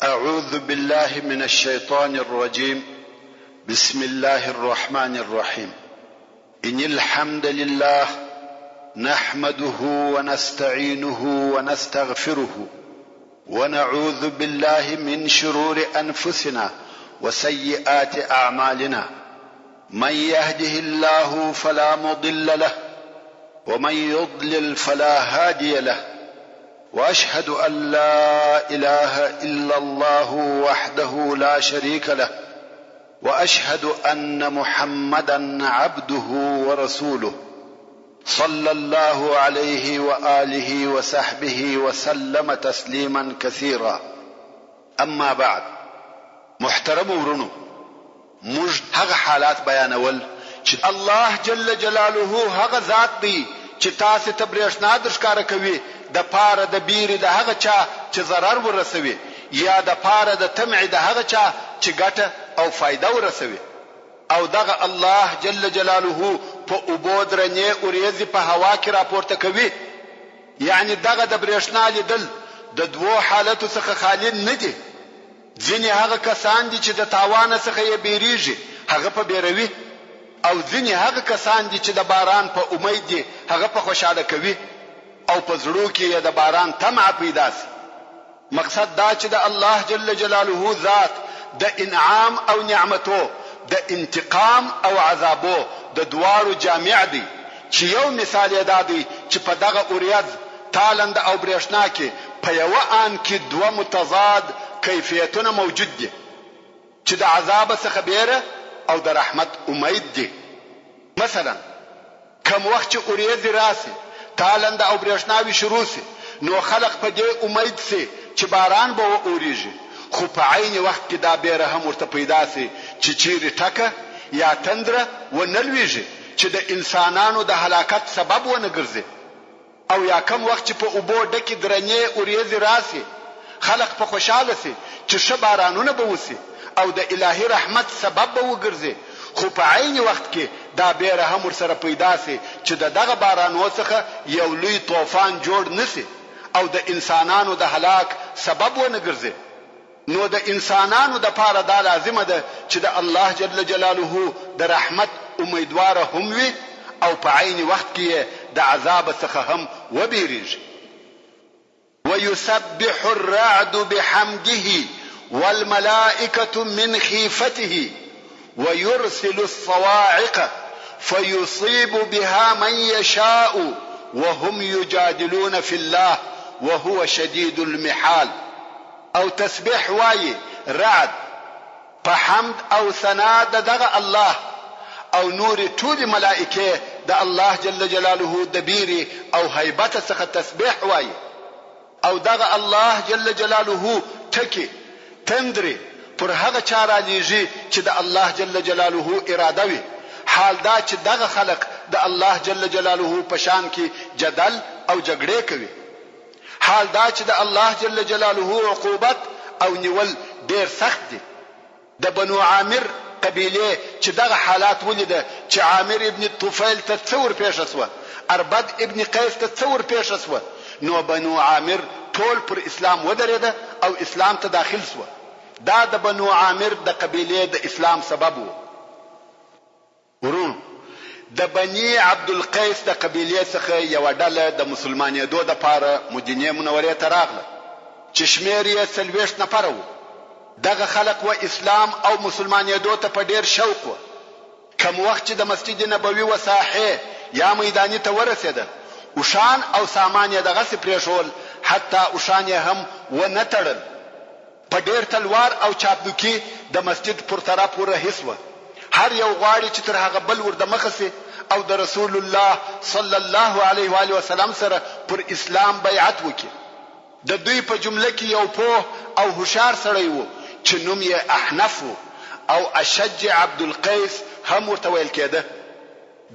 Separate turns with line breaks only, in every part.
أعوذ بالله من الشيطان الرجيم. بسم الله الرحمن الرحيم. إن الحمد لله نحمده ونستعينه ونستغفره ونعوذ بالله من شرور أنفسنا وسيئات أعمالنا. من يهده الله فلا مضل له ومن يضلل فلا هادي له. وأشهد أن لا إله إلا الله وحده لا شريك له وأشهد أن محمدا عبده ورسوله صلى الله عليه وآله وصحبه وسلم تسليما كثيرا. أما بعد، محترم ورونو، موږ هغه حالات بیانول چې الله جل جلاله هغه ذات دی چې تاسو ته برېښنا درښکاره کوي د پاره د بیرې د هغه چا چې ضرر ورسوي یا د پاره د طمع د هغه چا چې ګټه او فایده ورسوي. او دغه الله جل جلاله په اوبو درنې اوریځې په هوا کې راپورته کوي. یعنی دغه د برېښنا لیدل د دوو حالتو څخه خالی نه دي. ځینې هغه کسان دي چې د تاوان څخه یې بیریږي، هغه په بیروي، او ځینې هغه کسان دي چې د باران په امید دي، هغه په خوشاله کوي، او په زړه کې د باران طمع پیدا سي. مقصد دا چې د الله جل جلاله ذات د انعام او نعمتو، د انتقام او عذابو د دوارو جامع دی. چې یو مثال یې دا دی چې په دغه اوریاض تالند او برېښنا کې په یو آن کې دوه متضاد کیفیتونه موجود دي، چې د عذاب څخه بیره او د رحمت امید دي. مثلا کوم وخت چې اوریاض راسي، تالند او برېښناوي شروع سي، نو خلق په دې امید سي چې باران به ووريږي، خو په عین وخت کې دا بیره هم ورته پیدا سي چې چیرې ټکه یا تندره ونلويږي چې د انسانانو د هلاکت سبب ونه ګرځي. او یا کم وخت چې په اوبو ډکې درنې اوریځې راسي، خلق په خوشاله سي چې ښه بارانونه به وسي او د الهي رحمت سبب به وګرځي، خو په عین وخت کې دا بیره هم ورسره پیدا سي چې دغه بارانو څخه یو لوی طوفان جوړ نسي او د انسانانو د هلاک سبب ونه ګرځي. نو د انسانانو د پاره دا لازمه ده چې د الله جل جلاله د رحمت امیدواره هم وي او په عین وخت کې د عذاب څخه هم وبېریږي. ويسبح الرعد بحمده والملائكة من خيفته ويرسل الصواعق فيصيب بها من يشاء وهم يجادلون في الله وهو شديد المحال. او تسبيح واي رعد په حمد او ثنا دغه الله او نور ټول ملائکه د الله جل جلاله د بیري او هیبت څخه تسبيح واي. او دغه الله جل جلاله ټکی تندري پر هغه چاره لیږي چې د الله جل جلاله اراده وي. حال دا چې دغه خلق د الله جل جلاله په شان کې جدل او جګړې کوي. حال دا چې د الله جل جلاله عقوبت او نیول ډیر سخت دي. د بنو عامر قبيله چې دغه حالات ولیده چې عامر ابن طفیل ته تصور پیښ شو، اربد ابن قیس ته تصور پیښ شو، نو بنو عامر ټول پر اسلام ودرېده او اسلام ته داخل شو. دا د بنو عامر د قبيله د اسلام سبب وو. ورونو، د بني عبد القیس د قبيله څخه یو ډله د مسلمانېدو د پاره مدینه منورې ته راغله چې شمیر یې 40 نفر وو. دغه خلق و اسلام او مسلمانېدو ته په ډیر شوق وو. کوم وخت چې د مسجد نبوي و ساحه یا میداني ته ورسېده، وشان او سامان یې دغه سپریښول، حتی وشان یې هم و نه تړل. په ډیر تلوار او چاپلوکي د مسجد پر طرف ورهیسوه. هر یو غواړي چې تر هغه بل ور د مخه سي او د رسول الله صلی الله علیه و آله وسلم سره پر اسلام بیعت وکړي. د دوی په جمله کې یو په او هوشار سړی وو چې نوم یې احنف او اشج عبد القیس هم ورته ویل کېده.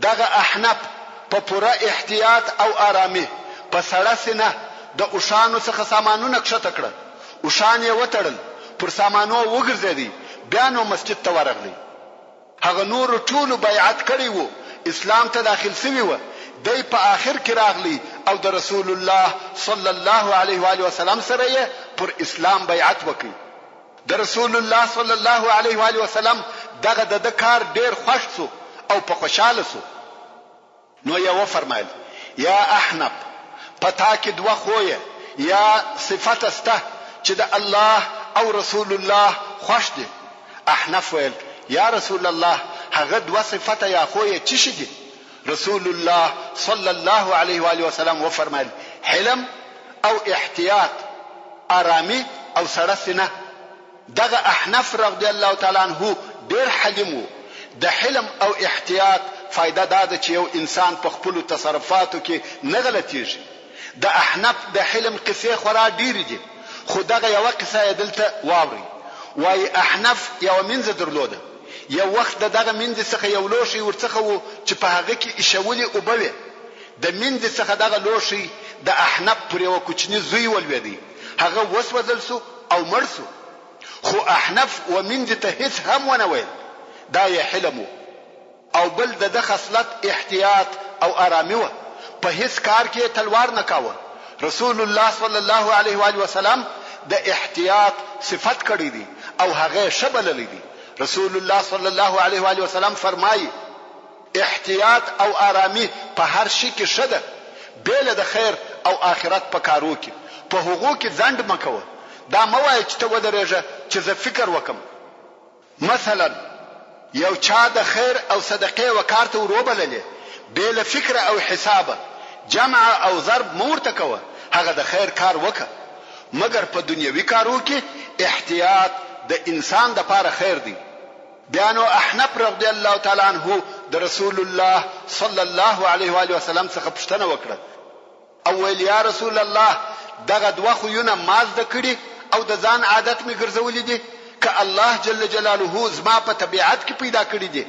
دغه احنف په پوره احتیاط او آرامي په سړه سینه د اوشانو څخه سامانونه کښته کړل، اوشان یې وتړل، پر سامانو وګرځېدی، بیا نو مسجد ته ورغلی. هغه نور ټول بیعت کړی وو، اسلام ته داخل شوی وو. دی په آخر کې راغلی او د رسول الله صلی الله علیه و آله وسلم سره پر اسلام بیعت وکړي. د رسول الله صلی الله علیه و آله وسلم دغه د کار ډیر خوښ سو او په خوشاله سو. نو یې وفرمایل یا احنف پتا کې دوه خوې یا صفات استه چې د الله او رسول الله خوښ دي. احنف ویل یا رسول الله هغه دوه صفات یا خوې چی شي دي؟ رسول الله صلی الله علیه و آله وسلم وفرمایل حلم او احتیاط، آرامی او سړه سینه. دغه احنف رضی الله تعالی عنہ ډیر حلیم وو. د حلم او احتیاط فائدہ دا ده چې یو انسان په خپل تصرفاتو کې نه غلطیږي. د احنف د حلم قصې خورا ډیر دي، خو دغه یو قصه دلته واوري. وای احنف یو منځ درلوده. یو وخت دغه منځ څخه یو لوشي ورڅخه وو چې په هغه کې ایشولې او بوي. د منځ څخه دغه لوشي د احنف پر یو کوچنی زوی ولوي. هغه وسوځل سو او مړ سو. خو احنف و منځ ته هیڅ هم ونه ویل. دا یې حلم او بل د خصلت احتیاط او آرامي و. په هیڅ کار کې تلوار نه کاوه. رسول الله صلی الله علیه و آله وسلم د احتیاط صفت کړی دي او هغه شبل لیدي. رسول الله صلی الله علیه و آله وسلم فرمایي احتیاط او آرامي په هر شي کې شته، بیل د خیر او آخرت په کارو کې په هغو کې ځند مکوه. دا موای چې ته ودرېږه چې زه فکر وکم. مثلا یو چا د خیر او صدقه وکارته وروبللې بیل فکر او حسابه جمع او ضرب مورته کوه، هغه د خیر کار وکه. مگر په دنیوي کارو کې احتیاط د انسان د پاره خیر دی. بیانو احنف رضی الله تعالی عنہ د رسول الله صلی الله علیه و آله وسلم څخه پوښتنه وکړه او ویل یا رسول الله دغه دوه خوونه ماز د کړي او د ځان عادت می ګرځولې دي که الله جل جلاله زما په طبيعت کې پیدا کړی دي.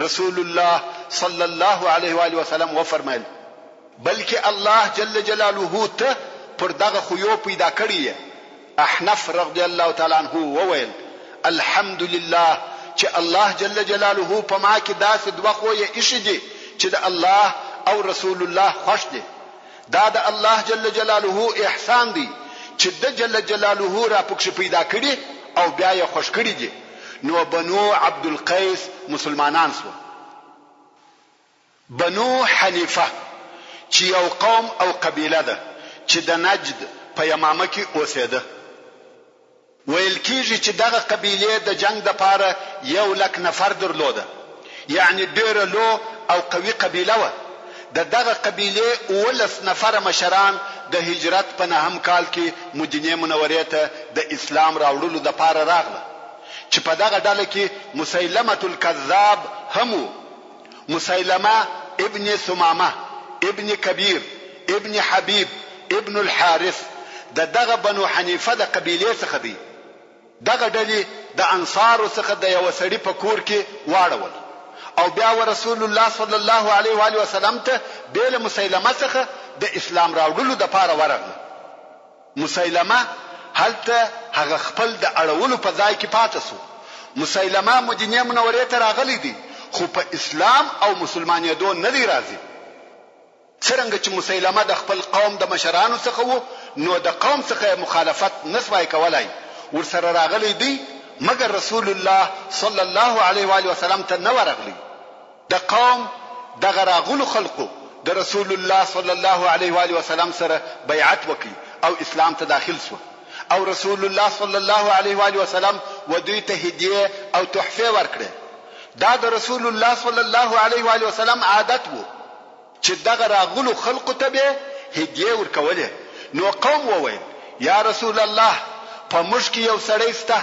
رسول الله صلی الله علیه و آله وسلم وفرمایل بلکې الله جل جلاله ته پر دغه خویو پیدا کړی. احنف رضی الله تعالی عنہ وویل الحمدلله چې الله جل جلاله په ما کې داسې دوه خوې ایښې دي چې د الله او رسول الله خوښ دي. دا د الله جل جلاله احسان دی چې د جل جلاله را پکښ پیدا کړي او بیا یې خوښ کړي دي. نو بنو عبد القیس مسلمانان سو. بنو حنیفه چې یو قوم او قبیله ده چې د نجد په یمامه کې اوسېده. ویل کیږي چې دغه قبیله د جنگ د پاره 100,000 نفر درلوده، یعنی ډیره لو او قوي قبیله و. دغه قبیله 19 نفر مشران د هجرت په 9 کال کې مدینه منوره ته د اسلام راوړلو د پاره راغله. چې په دغه ډله کې مسیلمه الکذاب هم، مسیلمه ابن ثمامه ابن کبیر ابن حبیب ابن الحارث دغه بنو حنیفه د قبیله څخه دی. دغه ډلې د انصار څخه د یو سړي په کور کې واړول او بیا رسول الله صلی الله علیه و آله وسلم ته بیل مسیلمه څخه د اسلام راوړلو د پاره ورغله. مسیلمه هلته هغه خپل د اړولو په ځای کې پاتې سو. مسیلمه مدینه منوره ته راغلی دی خو په اسلام او مسلمانېدو نه دی راځي. څنګه چې مسیلمه د خپل قوم د مشرانو څخه وو نو د قوم څخه مخالفت نسوای کولای ورسره راغلی دی، مگر رسول الله صلی الله علیه و آله وسلم ته نه ورغلی. د قوم دغه راغلو خلقو د رسول الله صلی الله علیه و آله وسلم سره بیعت وکړي او اسلام ته داخل شو او رسول الله صلی الله علیه و آله وسلم ودوی ته هدیه او تحفه ورکړه. دا د رسول الله صلی الله علیه و آله وسلم عادت وو چې دغه راغلو خلقو ته به هدیه ورکوله. نو قوم وویل یا رسول الله په موږ کې یو سړی سته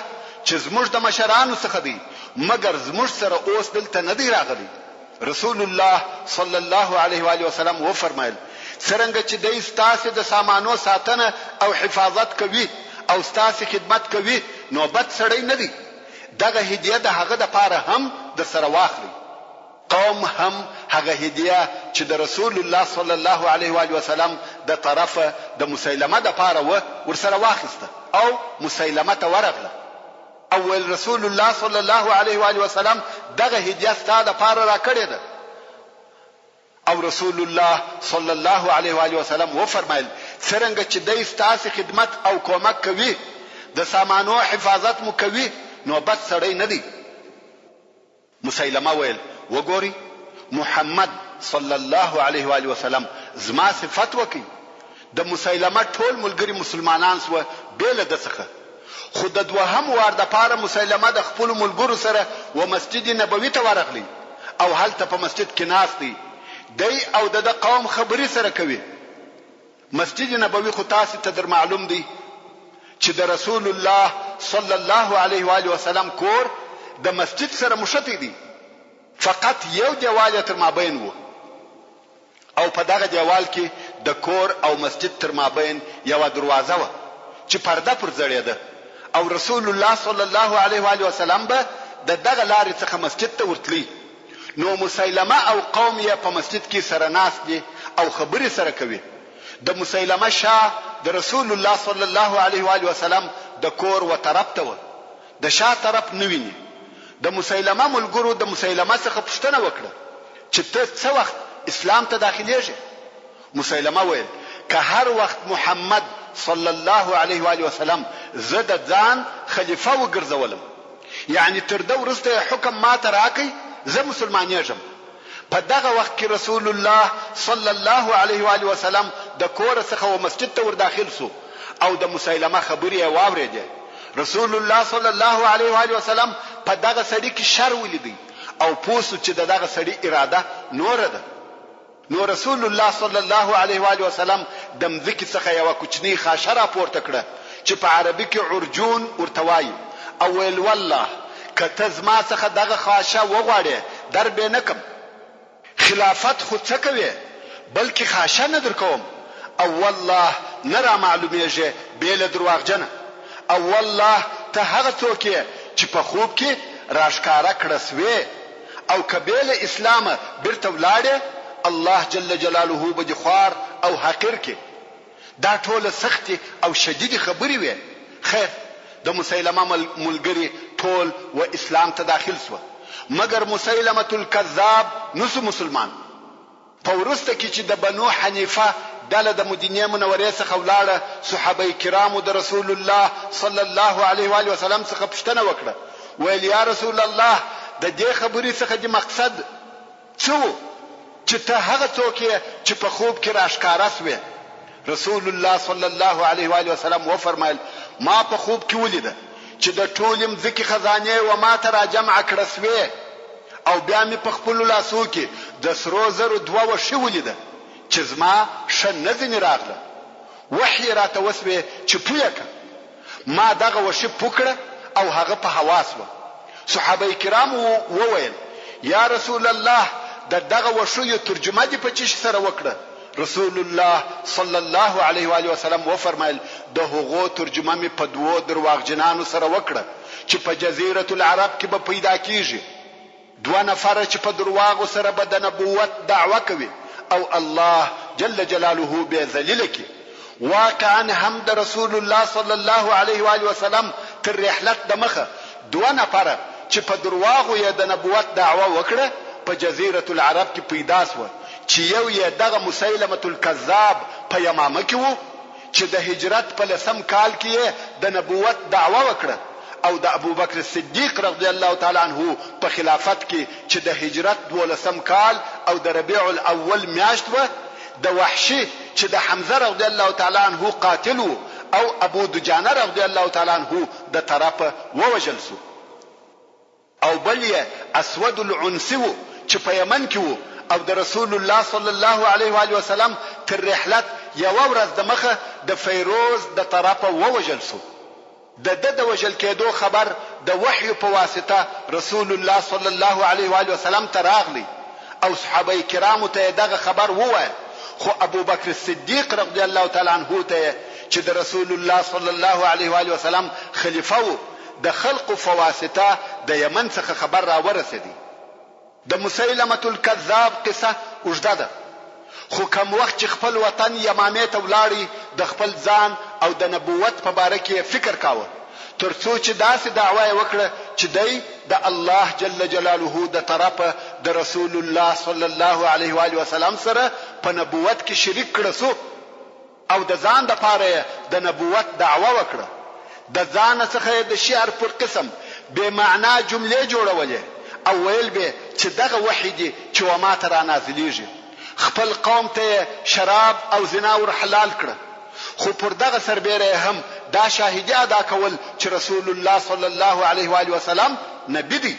چې زموږ د مشرانو څخه دی مگر زموږ سره اوس دلته نه دی راغلی. رسول الله صلی الله علیه و آله وسلم و فرمایل څنګه چې دای ستاسو د سامانو ساتنه او حفاظت کوي او ستاسو خدمت کوي نو بد سړی نه دی. دغه هدیه د هغه د پاره هم د سره واخلي. قوم هم هغه هدیه چې د رسول الله صلی الله علیه و آله وسلم د طرفه د مسیلمه د پاره ورسره واخسته او مسیلمه ته ورغله. اول رسول الله صلی الله علیه و آله وسلم دغه هدیه ستاده پاره را کړی ده او رسول الله صلی الله علیه و آله وسلم و فرمایل څنګه چې دای ستاسو خدمت او کومک کوي د سامانو حفاظت مو کوي نو بد سړی نه دی. مسیلمه ویل وګوري محمد صلی الله علیه و آله وسلم زما صفت وکي. د مسیلمه ټول ملګری مسلمانان سو بیل د څخه، خو د دوهم وار د پاره مسیلمه د خپل ملګرو سره و مسجد نبوي ته ورغلی او هلته په مسجد کې ناست دی او د قوم خبري سره کوي. مسجد نبوي خو تاسو ته در معلوم دی چې د رسول الله صلی الله علیه و آله وسلم کور د مسجد سره مشتی دی، فقط یو دیوال تر مابین وو او په دغه دیوال کې د کور او مسجد تر مابین یو دروازه و چې پرده پر زړېده او رسول الله صلی الله علیه و آله وسلم به دغه لارې څخه مسجد ته ورتلی. نو مسیلمه او قوم یې په مسجد کې سره ناست دي او خبرې سره کوي. د مسیلمه شاه د رسول الله صلی الله علیه و آله وسلم د کور و طرف ته و، د شاه طرف نه ویني. د مسیلمه ملګرو د مسیلمه څخه پوښتنه وکړه چې ته څه وخت اسلام ته داخليږي؟ مسیلمه ویل که هر وخت محمد صلی الله علیه و آله وسلم زه د ځان خلیفہ وګرځولم، یعنی تر دا ورسته حکم ما ته راکړي زه مسلمانېږم. په دغه وخت کې رسول الله صلی الله علیه و آله وسلم د کور څخه و مسجد ته ور داخل سو او د مسیلمه خبرې واورېده. رسول الله صلی الله علیه و آله وسلم په دغه سړي کې شر ولیدي او پوسو چې دغه سړي اراده نور ده. نو رسول الله صلی الله علیه و آله وسلم د مځکې څخه یو کوچنی خاشه را پورته کړه چې په عربي کې عرجون ورته وایي او ویل والله کته زما څخه دغه خاشه وغواړې در به نکم، خلافت خو څه کوي بلکې خاشه نه درکوم، او والله نه را معلومیږي بیل دروغجنه، او والله ته هغه څوک چې په خوب کې راشکاره کړسوي او کبیل اسلام برته ولاړې الله جل جلاله به خوار او حقیر کې. دا ټول سختي او شديدي خبرې وي. خیر د مسیلمه ملګری ټول و اسلام ته داخل سو، مگر مسیلمه الکذاب نسو مسلمان. په ورسته کې چې د بنو حنیفه دله د مدینه منورې څخه ولاړه صحابه کرامو د رسول الله صلی الله علیه و آله وسلم څخه پوښتنه وکړه، ویل یا رسول الله د دې خبرې څخه د مقصد څه چې ته هغه څوک چې په خوب کې راشکاره سوې؟ رسول الله صلی الله علیه و آله وسلم و فرمایل ما په خوب کې ولیده چې د ټول مځکې خزانه و ما ته را جمع کړه سوې او بیا مې په خپل لاسو کې د سرو زرو دوه وشي ولیده چې زما شنه ځنی راغله. وحی راته وسوي چې پویکه ما دغه وشي پوکړه او هغه په حواس و. صحابه کرام وویل یا رسول الله دغه وشو یو ترجمه دی په چش سره وکړه. رسول الله صلی الله علیه و آله وسلم و فرمایل د هغو ترجمه می په دوو درواغجنانو سره وکړه چې په جزیره العرب کې به پیدا کیږي. دوه نفر چې په درواغو سره به د نبوت دعوه کوي او الله جل جلاله به ذلیل کی. واقعا هم د رسول الله صلی الله علیه و آله وسلم تر رحلت د مخه دوه نفر چې په درواغو یې د نبوت دعوه وکړه په جزیره العرب کې پیدا شو، چې یو یې دغه مسیلمه الکذاب په یمامه کې وو چې د هجرت په لسم کال کې د نبوت دعوه وکړه او د ابوبکر صدیق رضی الله تعالی عنه په خلافت کې چې د هجرت 12 کال او د ربيع الاول میاشت و د وحشي چې د حمزه رضی الله تعالی عنه قاتل او ابو دجانه رضی الله تعالی عنه د طرفه ووجل سو، او بل یې اسود العنسی چې په یمن کې وو او د رسول الله صلی الله علیه و آله وسلم تر رحلت یو ورځ د مخه د فیروز د طرفه ووجل سو. د وجل کېدو خبر د وحی په واسطه رسول الله صلی الله علیه و آله وسلم ته راغلی او صحابه کرامو ته دغه خبر ووایه، خو ابو بکر صدیق رضی الله تعالی عنه ته چې د رسول الله صلی الله علیه و آله وسلم خلیفہ وو د خلق فواسطه د یمن څخه خبر را ورسېدی. د مسیلمه الکذاب قصه اوږده ده، خو کوم وخت چې خپل وطن یمامه ته ولاړی د خپل ځان او د نبوت په باره کې فکر کاوه ترڅو چې داسې دعوه وکړه چې دی د الله جل جلاله د طرفه د رسول الله صلی الله علیه و آله وسلم سره په نبوت کې شریک کړه سو او د ځان د پاره د نبوت دعوه وکړه. د ځان څخه د شعر پر قسم بے معنا جملې جوړولې او ویل به چې دغه وحی دی چې وما ته را نازلیږي. خپل قوم ته شراب او زنا ور حلال کړ، خو پر دغه سربېره هم دا شاهدی ادا کول چې رسول الله صلی الله علیه و آله وسلم نبی دی.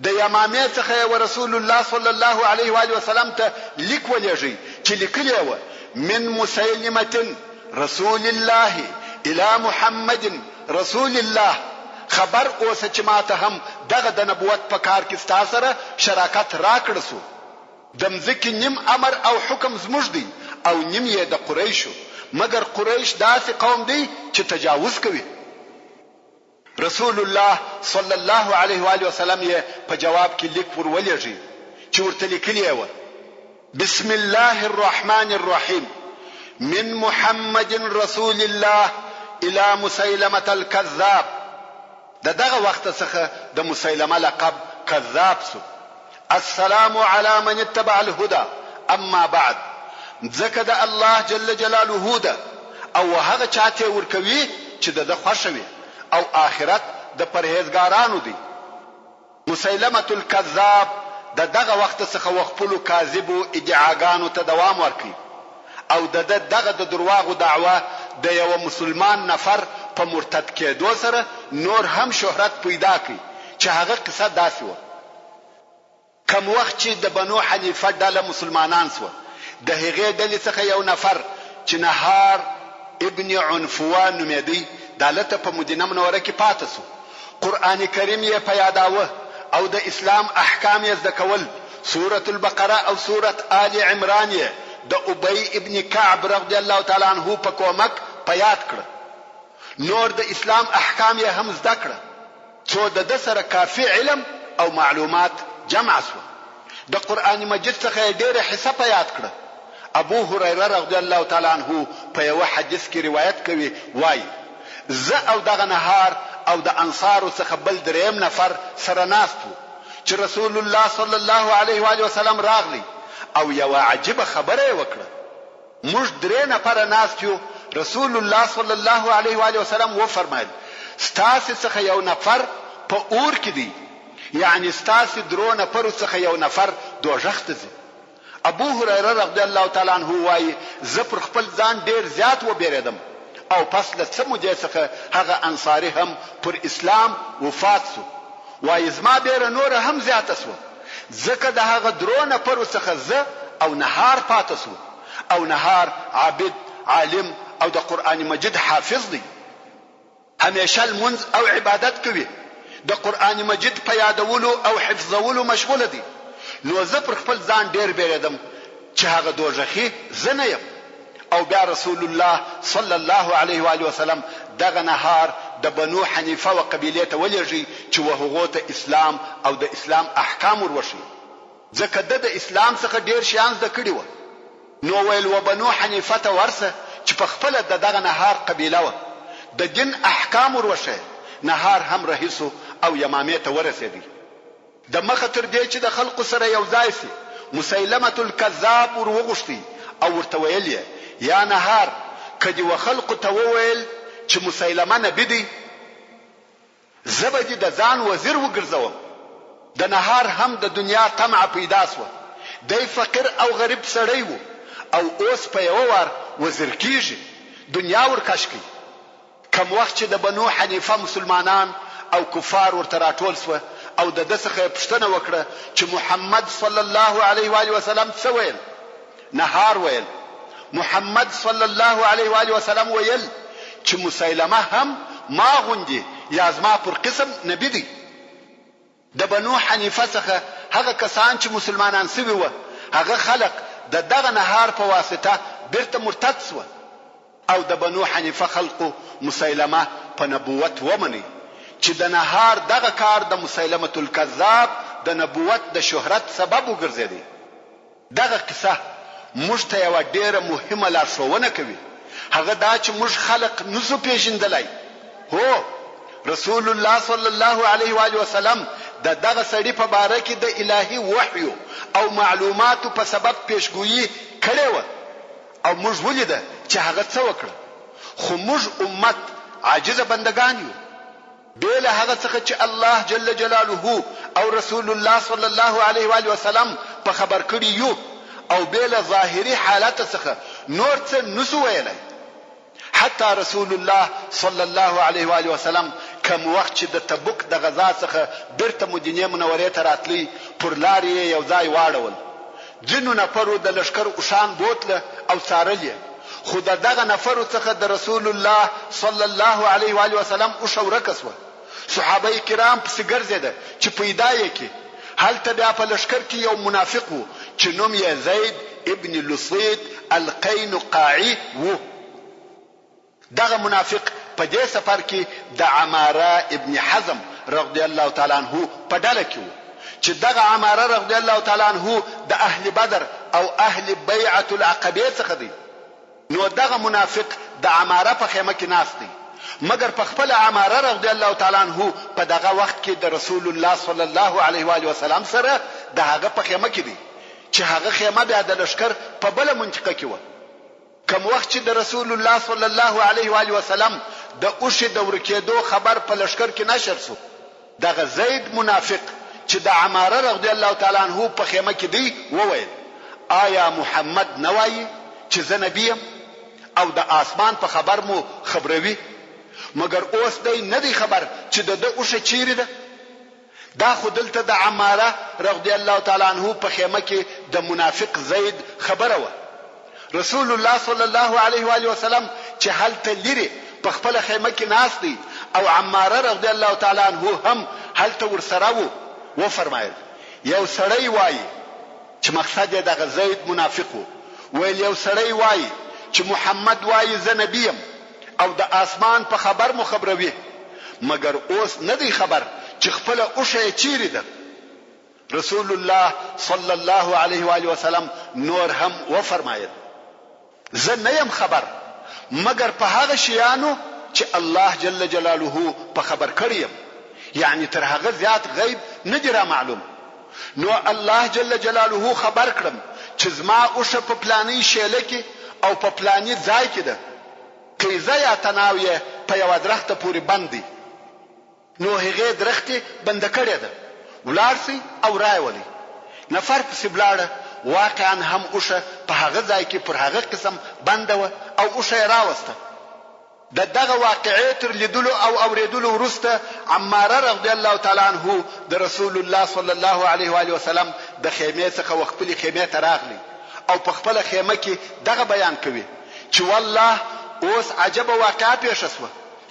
د یمامې څخه رسول الله صلی الله علیه و آله وسلم ته لیک ولېږي چې لیکلی و من مسیلمه رسول الله الى محمد رسول الله. خبر اوسه چې ماته هم دغه د نبوت په کار کې ستاسو سره شراکت راکړ سو. د مځکې نیم امر او حکم زموږ دی او نیم یې د قریشو، مگر قریش داسې قوم دی چې تجاوز کوي. رسول الله صلی الله علیه و آله وسلم یې په جواب کې لیک ورولېږي چې ورته لیکلی و بسم الله الرحمن الرحیم من محمد رسول الله الى مسیلمه الكذاب. دغه وخت څخه د مسیلمه لقب کذاب سو. السلام علی من اتبع الهدى اما بعد. ځکه د الله جل جلاله ده او هغه چاته ورکوي چې د خوښوي او آخرت د پرهیزګارانو دی. مسیلمه الکذاب دغه وخت څخه وخپلو کاذبو ادعاګانو ته دوام ورکړي او دغه د درواغو دعوه د یو مسلمان نفر په مرتد کېدو سره نور هم شهرت پیدا کړي چې هغه قصه داسې و. کم وخت چې د بنو حنیفه ډله مسلمانان سو، د هغې ډلې څخه یو نفر چې نهار ابن عنفوان نومېدی دلته په مدینه منوره کې پاتې سو. قرآن کریم یې په یاداوه او د اسلام احکام یې زده کول. سورة البقره او سورة آل عمران یې د ابی ابن کعب رضی الله تعالی عنہ په کومک په یاد کړ. نور د اسلام احکام یې هم زده کړ څو د سره کافی علم او معلومات جمع سو. د قرآن مجید څخه ډېر حصہ په یاد کړ. ابو هريره رضی الله تعالی عنہ په یو حدیث کې روایت کوي وایي زه او دغه نهار او د انصارو څخه بل دریم نفر سره ناستو چې رسول الله صلی الله علیه و آله وسلم راغلی او یو عجیب خبره وکړه. موږ درې نفر ناستو. رسول الله صلی الله علیه و آله وسلم و فرمایل ستاسو څخه یو نفر په اور کې دی، یعنی ستاسو درو نفر څخه یو نفر دوزخ ته ځي. ابو هريره رضی الله تعالی عنہ وايي زه پر خپل ځان ډیر زیات وبېریدم او پس له څه مودې څخه هغه انصاری هم پر اسلام وفات سو. وايي زما بیره نور هم زیاته سو ځکه د هغه درو نفر څخه زه او نهار پاتې سو او نهار عابد عالم او د قرآن مجید حافظ دی. همیشه المنز او عبادت کوي، د قرآن مجید په یادولو او حفظولو مشغول دی. نو زه پر خپل ځان ډیر بیریدم چې هغه دوزخي زه نه یم. او بیا رسول الله صلی الله علیه و آله وسلم دغه نهار د بنو حنیفه و قبیله ته ولېږي چې وهغه ته اسلام او د اسلام احکام وروشي ځکه د اسلام څخه ډیر شیان زده کړي و. نو ویل و بنو حنیفه ته ورسه چې په خپل دغه نهار قبیله و د دین احکام وروشي. نهار هم رئیسو او یمامې ته ورسېدی. د مخه تر دې چې د خلقو سره یو ځای سي مسیلمه الکذاب وروغشتي او ورته ویل یا نهار کدی و خلقو ته وویل چې مسیلمه نبی دی زبدي د ځان وزیر وګرځوم. د نهار هم د دنیا طمع پیدا سو. دی فقیر او غریب سړی وو او اوس په یو وار وزیر کیږي دنیا ورکش کی. کم وخت چې د بنو حنیفه مسلمانان او کفار ورته راټول سو او د دسخه پښتنه وکړه چې محمد صلی الله علیه و آله وسلم څه ویل. نهار ویل محمد صلی الله علیه و آله وسلم ویل چې مسیلمه هم ما غوندي یا زما پر قسم نبی دی. د بنو حنیفه څخه هغه کسان چې مسلمانان سوي و هغه خلق د دغه نهار په واسطه بیرته مرتد سو او د بنو حنیفه خلقو مسیلمه په نبوت ومني چې د نهار دغه کار د مسیلمه الکذاب د نبوت د شهرت سبب وګرځیدي. دغه قصه موږ ته یو ډیره مهمه لارښوونه کوي. هغه دا چې موږ خلق نسو پیژندلای. هو رسول الله صلی الله علیه و آله وسلم دغه سړي په باره کې د الهي وحی او معلوماتو په سبب پیشګویی کړې و او موږ ولیده چې هغه څه وکړ. خو موږ امت عاجزه بندگان یو بل هغه څخه چې الله جل جلاله او رسول الله صلی الله علیه و آله وسلم په خبر کړی یو او بل ظاهری حالت څخه نور څه نسو ویلای. حتی رسول الله صلی الله علیه و آله وسلم کوم وخت چې د تبوک د غزا څخه بیرته مدینه منورې ته راتلی پر لارې یو ځای واړول. ځینو نفرو د لشکر اوشان بوتله او څارلې، خو دغه نفرو څخه د رسول الله صلی الله علیه و آله وسلم او شورک اسوه. صحابه کرام پسې ګرځیدل چې پیدا یې کی. هلته بیا په لشکر کې یو منافق وو چې نوم یې زید ابن لصيد القینقاعي وو. دغه منافق په دې سفر کې د عماره ابن حزم رضی الله تعالی عنہ په ډله کې وو چې دغه عماره رضی الله تعالی عنہ د اهل بدر او اهل بیعه العقبه څخه دی. نو دغه منافق د عماره په خیمه کې ناست دی، مگر په خپل عماره رضی الله تعالی عنہ په دغه وخت کې د رسول الله صلی الله علیه و آله وسلم سره د هغه په خیمه کې دی چې هغه خیمه بیا د لشکر په بل منطقه کې و. کوم وخت چې د رسول الله صلی الله علیه و آله وسلم د اوښ د ورکېدو خبر په لشکر کې نشر شو، دغه زید منافق چې د عماره رضی الله تعالی عنہ په خیمه کې دی وویل آیا محمد نوایي چې زه نبی او د آسمان په خبر مو خبروي، مگر اوس دی نه دی خبر چې د اوښ چیرې ده. دا خو دلته د عماره رضی الله تعالی عنہ په خیمه کې د منافق زید خبره و. رسول الله صلی الله علیه و آله وسلم چې هلته لري په خپل خیمه کې ناست دی او عماره رضی الله تعالی عنہ هم هلته ورسره وو. و فرمایل یو سړی وایي چې مقصد یې دغه زید منافق وو، ویل یو سړی وایي چې محمد وایي زه نبی یم او د آسمان په خبر مو خبروي، مگر اوس نه دی خبر چې خپل اوښه چیرې ده. رسول الله صلی الله علیه و آله وسلم نور هم و فرمایل زه نه یم خبر مگر په هغه شیانو چې الله جل جلاله په خبر کړی، یعنی تر هغه زیات غیب نه دی را معلوم. نو الله جل جلاله خبر کړم چې زما اوښه په پلاني شیله کې او په پلاني ځای کې ده، کیزه یا تناویه په یو درخته پورې باندې. نو هغه درخته بند کړی ده، ولارسي او راولي. نفر په سبلاړه واقعا هم اوښه په هغه ځای کې پر هغه قسم بنده و او اوښه راوسته. دغه واقعې تر لیدلو او اوریدلو وروسته عماره رضی الله تعالی عنہ د رسول الله صلی الله علیه و آله وسلم د خیمه څخه خپل خیمه ته راغلی او په خپل خیمه کې دغه بیان کوي چې والله اوس عجب واقعه پیښ شوه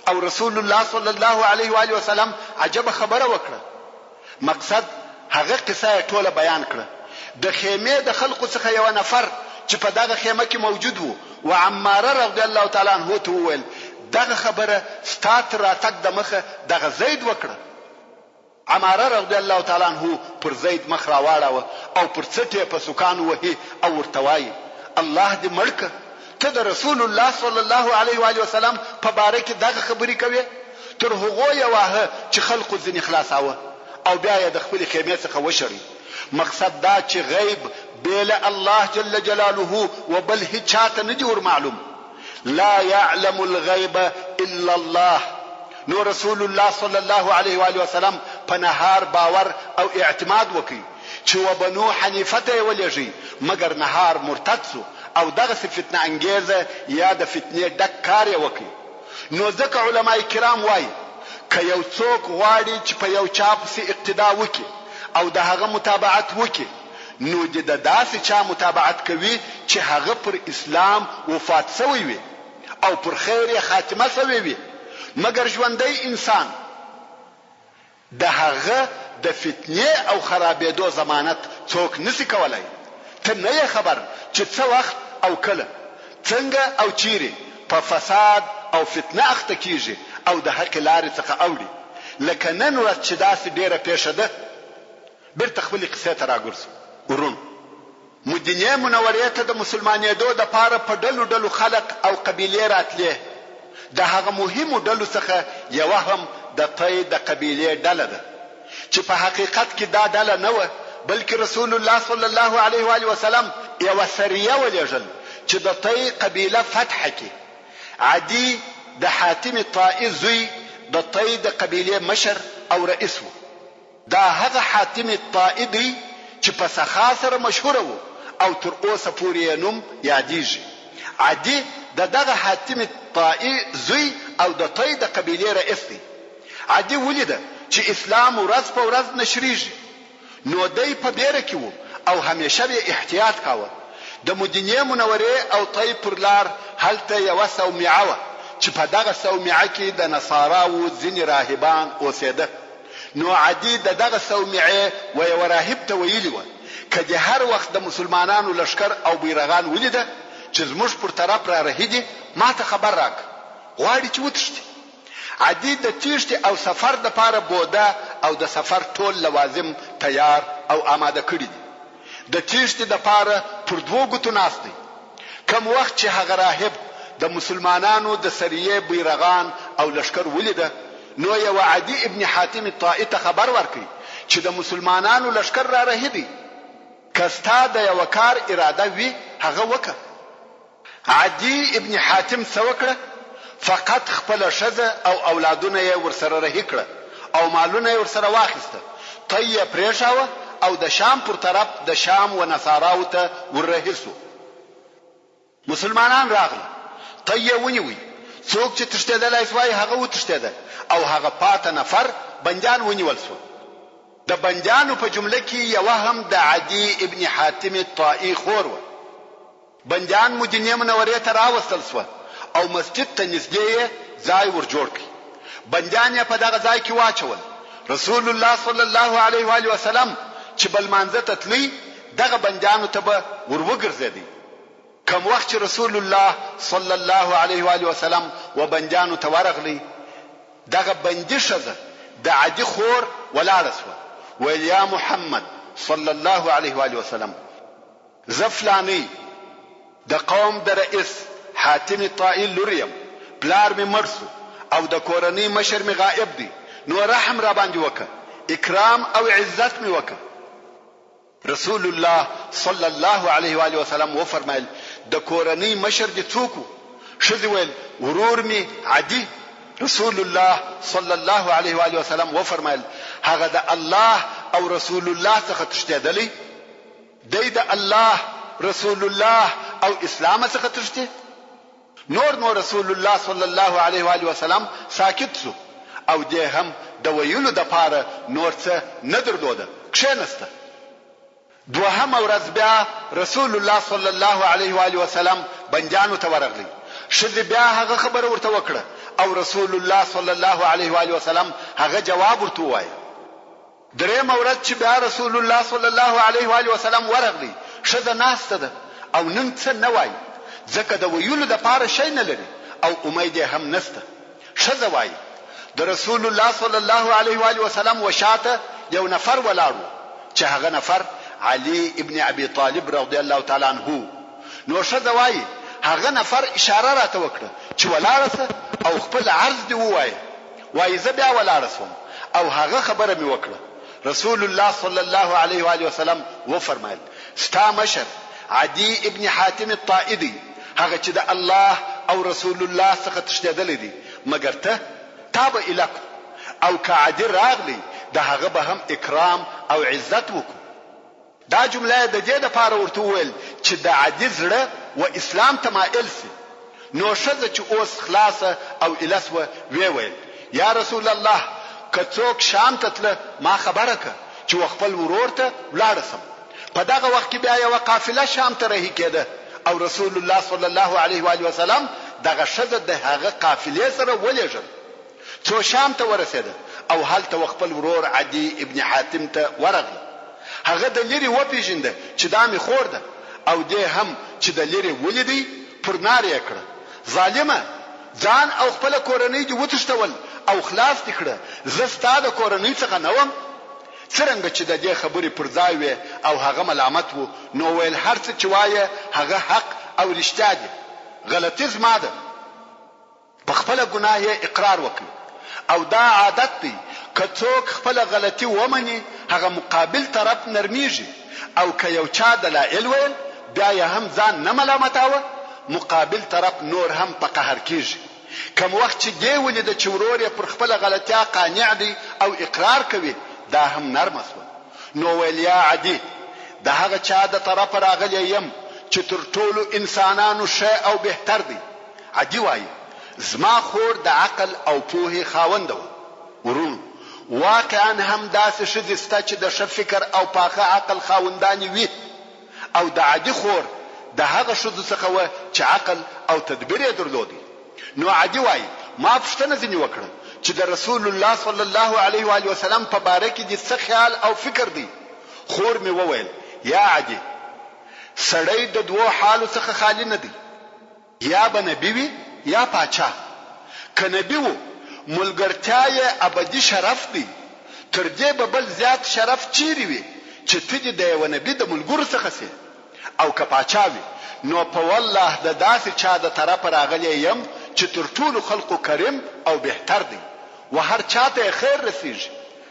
او رسول الله صلی الله علیه و آله وسلم عجب خبره وکړه. مقصد هغه قصه ټوله بیان کړه. د خیمه د خلقو څخه یو نفر چې په دغه خیمه کې موجود وو و عماره رضی الله تعالی عنہ ته وویل دغه خبره ستات راتګ د مخه دغه زید وکړه. عماره رضی الله تعالی عنہ پر زید مخ راواړه او پر څټه په سکان وهي او ورتوای الله دې مړک ته د رسول الله صلی الله علیه و آله وسلم په باره کې دغه خبرې کوي. تر هغه یې واه چې خلقو ځنی خلاصاوه او بیا یې د خپل خیمه څخه وشړي. مقصد دا چې غیب بیل الله جل جلاله وبل هچاته نه جوړ معلوم. لا يعلم الغيب الا الله. نو رسول الله صلی الله علیه و آله وسلم په نهار باور او اعتماد وکي چې وبنو حنیفه ته ولېږي، مگر نهار مرتد سو او دغه فتنه انګیزه یا د فتنې ډک کار وکي. نو ځکه علماء کرام وایي که یو څوک غواړي چې په یو چا پسې اقتدا وکي او د هغه متابعت وکي، نو د داسې چا متابعت کوي چې هغه پر اسلام وفات شوی وي او پر خیر خاتمه شوی وي، مگر ژوندۍ انسان د هغه د فتنې او خرابېدو ضمانت څوک نسی کولای. ته نه خبر چې څه وخت او کله څنګه او چیرې په فساد او فتنه اخته کیږي او د حق لارې څخه اوړي. لکه نن ورځ چې داسې ډیره پیښه ده. بیرته خپلې قصې ته راګرځو. ورون مدینه منورې ته د مسلمانېدو د پاره په ډلو ډلو خلق او قبیلې راتلې. د هغه مهمو ډلو څخه یو هم د طی د قبیلې ډله ده چې په حقیقت کې دا ډله نه و، بلکې رسول الله صلی الله علیه و آله وسلم یو سریه ولېږل چې د طی قبیله فتح کړي. عدی د حاتم طائي زوی د طي د قبیله مشر او رئیس و. دا هغه حاتم طائي دی چې په سخا سره مشهور و او تر اوسه پورې نوم یادېږي. عدي دغه حاتم طائي زوی او د طي د قبیله رئیس دی. عدي ولید چې اسلام ورځ په ورځ نشریږي، نو دی په بیره کې وو او همیشه به احتیاط کاوه. د مدینه منورې او طي پر لار هلته یو صومعه و چې په دغه صومعه کې د نصاراو ځینې راهبان اوسېده. نو عدي دغه صومعه و یو راهب ته ویلی و کله هر وخت د مسلمانانو لشکر او بیرغان ولیده چې زموږ پر طرف را رهیدي ما ته خبر راک غواړي چې وتښتي. عدي د تیښتې او سفر د پاره بوده او د سفر ټول لوازم تیار او آماده کړی دي. د تیښتې د پاره پر دوه ګوتو ناست دی. کم وخت چې هغه راهب د مسلمانانو د سریه بیرغان او لشکر ولیده، نو یو عدي ابن حاتم طائي ته خبر ورکړي چې د مسلمانانو لشکر را رهیدي، کستا د یو کار اراده وی هغه وکړه. عدي ابن حاتم څه وکړه؟ فقط خپل شزه او اولادونه یې ورسره رهي کړه او مالونه یې ورسره واخیسته. طي پریښاوه او د شام پر طرف د شام و نصاراو ته وررهیسو. مسلمانان راغله، طي ونیوي، څوک چې تښتېدلی سوای هغه وتښتېده او هغه پاته نفر بندیان ونیول سو. د بندیانو په جمله کې یو هم د عدي ابن حاتم طائي خور و. بندیان مدینه منورې ته راوستل سو او مسجد ته نږدې ځای ور جوړ کړ. بندیان په دغه ځای کې واچول. رسول الله صلی الله علیه و آله وسلم چې بل مانځه ته تللی دغه بندیانو ته به ور وګرځېدی. کوم وخت چې رسول الله صلی الله علیه و آله وسلم و بندیانو ته ورغلی، دغه بندي شزه د عدي خور ولاړه سوه. ویل یا محمد صلی الله علیه و آله وسلم، زفلانی د قوم د رئیس حاتم طائي لوریم، پلار می مرسو او د کورنۍ مشر می غائب دی، نو رحم را باندې وکه، اکرام او عزت می وکه. رسول الله صلی الله علیه و آله وسلم و فرمایل د کورنۍ مشر دی څوک؟ شذ ویل ورور می عدي. رسول الله صلی الله علیه و آله وسلم و فرمایل هغه د الله او رسول الله څخه تښتېدلی دی، د الله رسول الله او اسلام څخه تښتې. نور رسول الله صلی الله علیه و آله وسلم ساکت شو او دې هم د ویلو د پاره نور څه نه درلوده، کښېنسته. دوهم ورځ بیا رسول الله صلی الله علیه و آله وسلم بندیانو ته ورغلی. ښځې بیا هغه خبره ورته وکړه او رسول الله صلی الله علیه و آله وسلم هغه جواب ورته ووایه. درېم ورځ چې بیا رسول الله صلی الله علیه و آله وسلم ورغلی، ښځه ناسته ده او نن څه نه وایي، ځکه د ویلو د پاره شی نه لري او امید هم نسته. ښځه وایي د رسول الله صلی الله علیه و آله وسلم وشاته یو نفر ولاړو چې هغه نفر علي ابن ابي طالب رضی الله تعالی عنه. نو ښځه وایي هغه نفر اشاره راته وکړه چې ولاړه سه او خپل عرض دی ووایه. وایي زه بیا ولاړه سوم او هغه خبره مې وکړه. رسول الله صلی الله علیه و آله وسلم و فرمایل ستا مشر عدي ابن حاتم الطائي دی، هغه چې د الله او رسول الله څخه تښتېدلی دی، مګر ته به الک او که عدي راغلی د هغه به هم اکرام او عزت وکړو. دا جمله د دې لپاره ورته وویل چې د عدي زړه و اسلام ته مایل سي. نو ښځه چې اوس خلاصه او الاسوه ویل یا رسول الله که څوک شام ته تله ما خبره که چې خپل ورور ته ولاړ سم. په دغه وخت کې بیا یو قافله شام ته رهي کېده او رسول الله صلی الله علیه و آله وسلم دغه ښځه د هغه قافلې سره ولېږل څو شام ته ورسېده او هلته خپل ورور عدي ابن حاتم ته ورغله. هغه د لري وپیژنده چې دا می خور ده او دې هم چې د لري ولیدي پر نار یې کړه. ظالمه، ځان او خپل کورنۍ دې وتښتول او خلاص کړه، زه ستا د کورنۍ څخه نه وم. څرنګه چې د دې خبرې پر ځای وي او هغه ملامت وو، نو ویل هر څه چې وایه هغه حق او رښتیا دي، غلطي زما ده. په خپل ګناه یې اقرار وکړي او دا عادت دی که څوک خپل غلطي ومني هغه مقابل طرف نرمیږي او که یو چا دلایل ویل بیا یې هم ځان نه ملامتاوه، مقابل طرف نور هم په قهر کیږي. کوم وخت چې دی ولید چې ورور یې پر خپل غلطیا قانع دی او اقرار کوي دا هم نرمه شو. نو ویل یا عدي د هغه چا د طرف راغلی یم چې تر ټولو انسانانو ښه او بهتر دی. عدي وایي زما خور د عقل او پوهې خاوند و. ورونو واقعا هم داسې ښځې سته چې د ښه فکر او پاخه عقل خاوندانې وي او د عدي خور د هغه ښځو څخه و چې عقل او تدبیر یې درلودي. نو عدي وایي ما پوښتنه ځینې وکړه چې د رسول الله صلی الله علیه و آله وسلم په باره کې دې څه خیال او فکر دی؟ خور مې وویل یا عدي سړی د دوو حالو څخه خالی نه دی، یا به نبی وي یا پاچا. که نبی و ملګرتیا یې ابدي شرف دی، تر دې به بل زیات شرف چیرې وي چې ته دې د یوه نبي د ملګرو څخه سې. او که پاچا وي نو په والله د داسې چا د طرفه راغلی یم چې تر ټولو خلقو کریم او بهتر دی و هر چاته خیر رسیږي.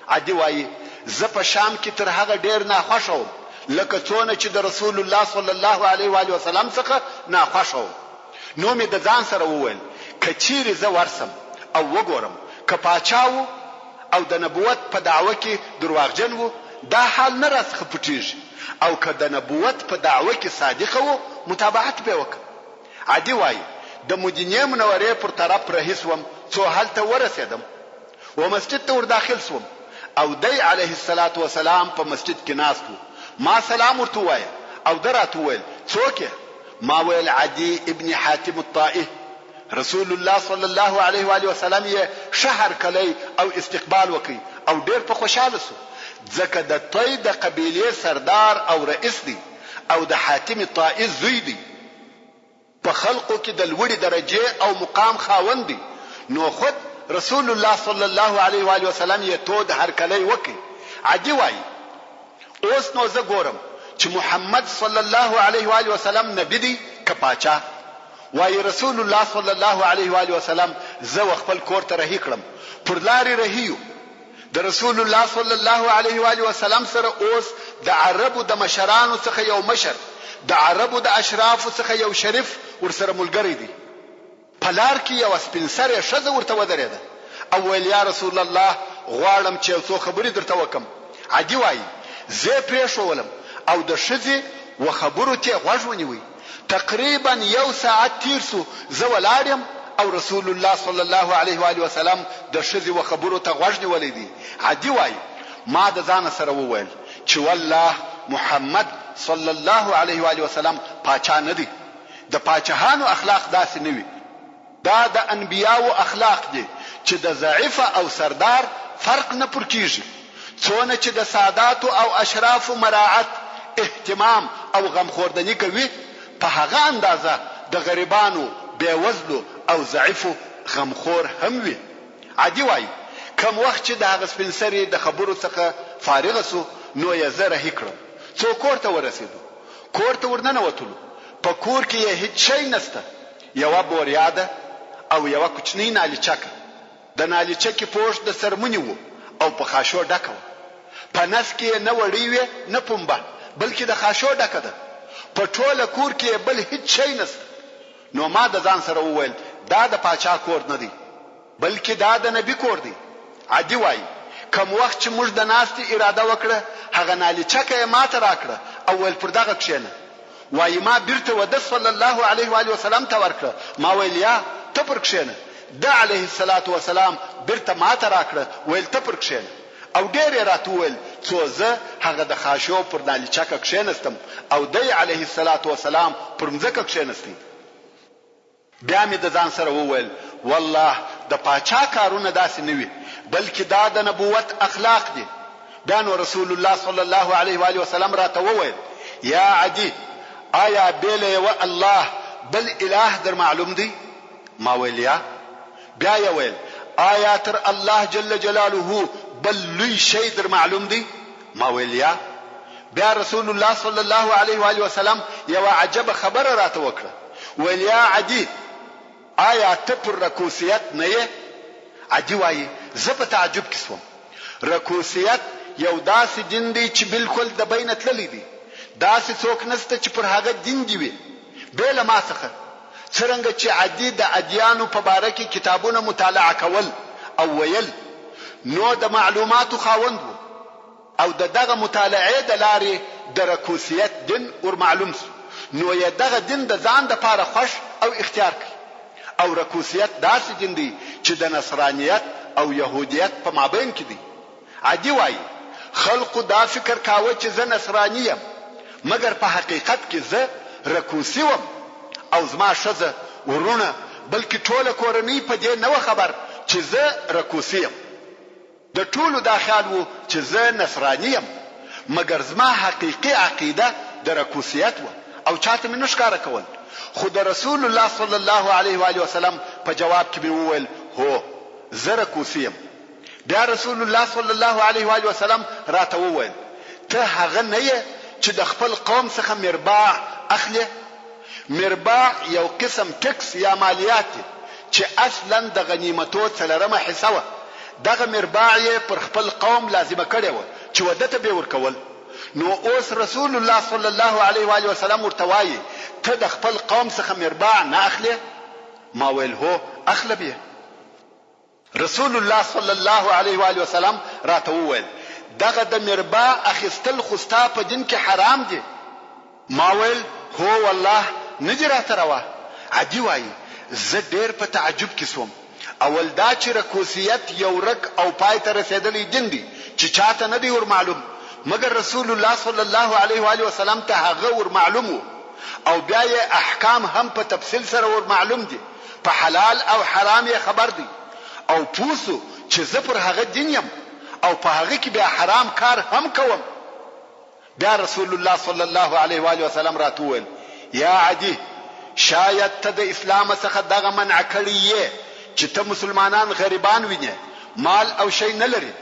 عدي وایي زه په شام کې تر هغه ډیر ناخوښه وم لکه څونه چې د رسول الله صلی الله علیه و آله وسلم څخه ناخوښه وم. نو مې د ځان سره وویل که چیرې زه ورسم او وګورم که پاچا و او د نبوت په دعوه کې درواغجن و دا حال نه راڅخه پټیږي، او که د نبوت په دعوه کې صادق و متابعت به وکړم. عدي وایي د مدینې منورې پر طرف رهي سوم څو هلته ورسېدم و مسجد ته ور داخل سوم او دی علیه الصلاة والسلام په مسجد کې ناست و. ما سلام ورته وایه او ده راته وویل څوک یې؟ ما ویل عدي ابن حاتم الطائي. رسول الله صلی الله علیه و آله وسلم یې شهر کلی او استقبال وکړي او ډیر په خوشاله سو ځکه د طی د قبیلې سردار او رئیس دی او د حاتم الطائي زوی دی، په خلقو کې د لوړې درجه او مقام خاوند دی. نو خود رسول الله صلی الله علیه و آله وسلم یې تود هر کلی وکړي. عدي وایي اوس نو زه ګورم چې محمد صلی الله علیه و آله وسلم نبی دی که پاچا. وایي رسول الله صلی الله علیه و آله وسلم زه خپل کور ته رهي کړم، پر لارې رهیو د رسول الله صلی الله علیه و آله وسلم سره اوس د عربو د مشرانو څخه یو مشر، د عربو د اشرافو څخه یو شریف ورسره ملګری دی. په لار کې یو سپین سرې ښځه ورته ودرېده او ویل یا رسول الله غواړم چې یو څو خبرې درته وکم. عدي وایي زه پرېښولم او د ښځې و خبرو ته غوږ ونیوی. تقریبا یو ساعت تیر سو زه ولاړم او رسول الله صلی الله علیه و آله وسلم د ښځې و خبرو ته غوږ نیولی دی. عدي وایي ما د ځان سره وویل چې والله محمد صلی الله علیه و آله وسلم پاچا نه دی. د پاچاهانو اخلاق داسې نه وي، دا د انبیاو اخلاق دي چې د ضعیف او سردار فرق نه پر کیږي. څونه چې د ساداتو او اشرافو مراعات اهتمام او غمخوردنی کوي په هغه اندازه د غریبانو بیوزلو او ضعیفو غمخور هم وي. عدي وایي کوم وخت چې د هغه سپین سرې د خبرو څخه فارغ سو نو یې زه رهي کړم. څو کور ته ورسېدو، کور ته ورننوتلو. په کور کې یې هیڅ شی نسته، یوه بوریا ده او یوه کوچنۍ نالیچکه. د نالیچکې پوښ د سرمنې و او په خاشو ډکه وه. په نس کې نه وړۍ وې نه پنبه بلکې د خاشو ډکه ده. په ټوله کور کې بل هیڅ شی نسته. نو ما د ځان سره وویل دا د پاچا کور نه دی بلکې دا د نبی کور دی. عدي وایي کوم وخت چې موږ د ناستې اراده وکړه هغه نالیچکه یې ماته راکړه او ویل پر دغه کښېنه. وایي ما بیرته وده صلی الله علیه و آله وسلم ته ورکړه. ما ویل یا ته پر کښېنه. ده علیه الصلاة والسلام بیرته ماته راکړه ویل ته پر کښېنه. او ډېر یې راته وویل څو زه هغه د خاشو پر نالیچکه کښېنستم او دی علیه الصلاة والسلام پر مځکه کښېنستی. بیا مې د ځان سره وویل والله د پاچا کارونه داسې نه وي بلکې دا د نبوت اخلاق دي. بیا نو رسول الله صلی الله علیه و آله وسلم راته وویل یا عدي آیا بیل یو الله بل اله در معلوم دی؟ ما ویل یا. بیا یې ویل آیا تر الله جل جلاله بل لوی شی در معلوم دی؟ ما ویل یا. بیا رسول الله صلی الله علیه و آله وسلم یو عجب خبره راته وکړه. ویل یا عدي آیا ته پر رکوسیت نه یې؟ عدي وایي زه په تعجب کې سوم. رکوسیت یو داسې دین دی چې بالکل د بینه تللی دی. داسې څوک نسته چې پر هغه دین دی وي بې له ما څخه. څرنګه چې عدي د ادیانو په باره کې کتابونه مطالعه کول او ویل، نو د معلوماتو خاوند و او دغه مطالعه د لارې د رکوسیت دین ور معلوم شو، نو یې دغه دین د ځان د پاره خوښ او اختیار کړ. او رکوسیت داسې دین دی چې د نصرانیت او يهودیت په مابین کې دی. عدي وایي خلقو دا فکر کاوه چې زه نصرانی یم، مګر په حقیقت کې زه رکوسی وم او زما ښځه ورونه بلکې ټوله کورنۍ په دې نه خبر چې زه رکوسی یم. د ټولو دا خیال وو چې زه نصرانی یم، مګر زما حقیقي عقیده د رکوسیت و او چاته مې نشکاره کول. خو د رسول الله صلی الله علیه و آله وسلم په جواب کې به وویل هو زه رکوسی یم. بیا رسول الله صلی الله علیه و آله وسلم راته وویل ته هغه نه یې چې د خپل قوم څخه مرباع اخلي؟ مرباع یو قسم ټکس یا مالیات چې اصلا د غنیمتو څلورمه حصه وه. دغه مرباع یې پر خپل قوم لازمه کړې وه چې ودته به ورکول. نو اوس رسول الله صلی الله علیه و آله وسلم ورته وایي ته د خپل قوم څخه مرباع نه اخلي؟ ما ویل هو اخله به. رسول الله صلی الله علیه و آله وسلم راته وویل دغه د مرباع اخیستل خو ستا په دین کې حرام دي. ما ویل هو والله نه راته روا. عدي وایي زه ډېر په تعجب کې شوم. اول دا چې رکوسیت یو رک او پای ته رسیدلی دین دی چې چاته نه دی ور معلوم، مګر رسول الله صلی الله علیه و آله وسلم ته هغه ور معلوم او بیا یې احکام هم په تفصیل سره ور معلوم دي، په حلال او حرام یې خبر دی او پوسو چې زه پر هغه دین یم او په هغه کې بیا حرام کار هم کوم. بیا رسول الله صلی الله علیه و آله وسلم راته وویل یا عدي شاید ته د اسلام څخه دغه منع کړی یې چې ته مسلمانان غریبان ویني، مال او شی نه لري.